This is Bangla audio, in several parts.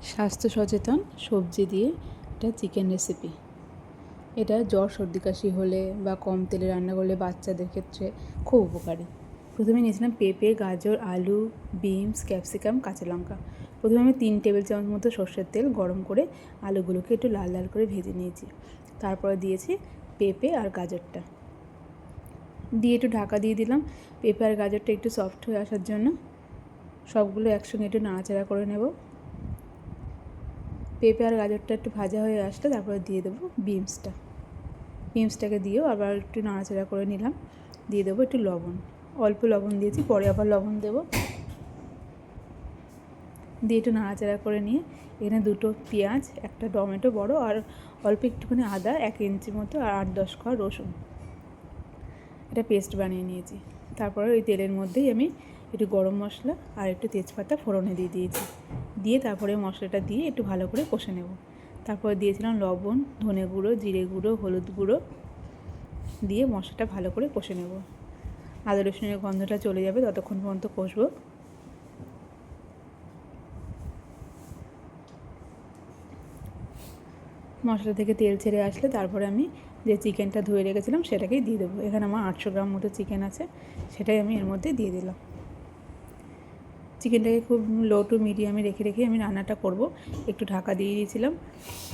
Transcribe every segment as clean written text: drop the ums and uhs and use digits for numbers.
স্বাস্থ্য সচেতন সবজি দিয়ে একটা চিকেন রেসিপি। এটা জ্বর সর্দি কাশি হলে বা কম তেলে রান্না করলে বাচ্চাদের ক্ষেত্রে খুব উপকারী। প্রথমে নিয়েছিলাম পেঁপে, গাজর, আলু, বিনস, ক্যাপসিকাম, কাঁচা লঙ্কা। প্রথমে আমি 3 টেবিল চামচ মতো সর্ষের তেল গরম করে আলুগুলোকে একটু লাল লাল করে ভেজে নিয়েছি। তারপরে দিয়েছি পেঁপে আর গাজরটা দিয়ে একটু ঢাকা দিয়ে দিলাম পেঁপে আর গাজরটা একটু সফট হয়ে আসার জন্য। সবগুলো একসঙ্গে একটু নাড়াচাড়া করে নেব। পেঁপে আর গাজরটা একটু ভাজা হয়ে আসলে তারপরে দিয়ে দেবো বিনসটাকে দিয়েও আবার একটু নাড়াচাড়া করে নিলাম। দিয়ে দেবো একটু লবণ, অল্প লবণ দিয়েছি, পরে আবার লবণ দেবো। দিয়ে একটু নাড়াচাড়া করে নিয়ে এখানে 2টো পেঁয়াজ, একটা টমেটো বড় আর অল্প একটুখানি আদা, 1 ইঞ্চি মতো আর 8-10 কোয়া রসুন, এটা পেস্ট বানিয়ে নিয়েছি। তারপরে ওই তেলের মধ্যেই আমি একটু গরম মশলা আর একটু তেজপাতা ফোড়নে দিয়ে দিয়েছি। দিয়ে তারপরে মশলাটা দিয়ে একটু ভালো করে কষে নেব। তারপরে দিয়েছিলাম লবণ, ধনে গুঁড়ো, জিরে গুঁড়ো, হলুদ গুঁড়ো দিয়ে মশলাটা ভালো করে কষে নেব। আদা রসুনের গন্ধটা চলে যাবে ততক্ষণ পর্যন্ত কষবো। মশলা থেকে তেল ছেড়ে আসলে তারপরে আমি যে চিকেনটা ধুয়ে রেখেছিলাম সেটাকেই দিয়ে দেবো। এখানে আমার 800 গ্রাম মতো চিকেন আছে, সেটাই আমি এর মধ্যে দিয়ে দিলাম। চিকেনটাকে খুব লো টু মিডিয়ামে রেখে রেখে আমি রান্নাটা করব। একটু ঢাকা দিয়ে দিয়েছিলাম,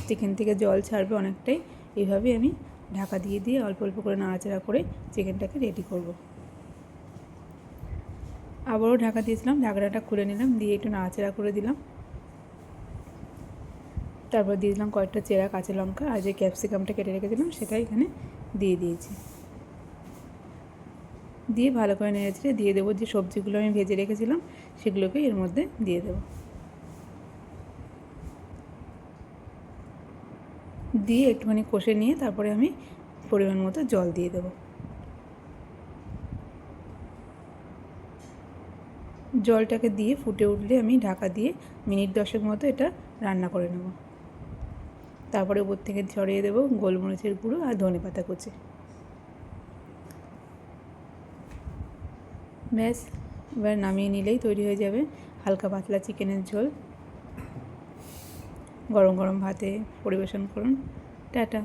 চিকেন থেকে জল ছাড়বে অনেকটাই। এইভাবে আমি ঢাকা দিয়ে দিয়ে অল্প অল্প করে নাড়াচাড়া করে চিকেনটাকে রেডি করব। আবারও ঢাকা দিয়েছিলাম, ঢাকনাটা খুলে নিলাম, দিয়ে একটু নাড়াচাড়া করে দিলাম। তারপর দিয়ে দিলাম কয়েকটা চেরা কাঁচা লঙ্কা আর যে ক্যাপসিকামটা কেটে রেখেছিলাম সেটা এখানে দিয়ে দিয়েছি। দিয়ে ভালো করে নেড়েচেড়ে দিয়ে দেবো যে সবজিগুলো আমি ভেজে রেখেছিলাম সেগুলোকে এর মধ্যে দিয়ে দেবো। দিয়ে একটুখানি কষে নিয়ে তারপরে আমি পরিমাণ মতো জল দিয়ে দেবো। জলটাকে দিয়ে ফুটে উঠলে আমি ঢাকা দিয়ে মিনিট 10 মতো এটা রান্না করে নেব। তারপরে উপর থেকে ছড়িয়ে দেবো গোলমরিচের গুঁড়ো আর ধনেপাতা কুচি। ব্যাস, এবার নামিয়ে নিলেই তৈরি হয়ে যাবে হালকা পাতলা চিকেনের ঝোল। গরম গরম ভাতে পরিবেশন করুন। টাটা।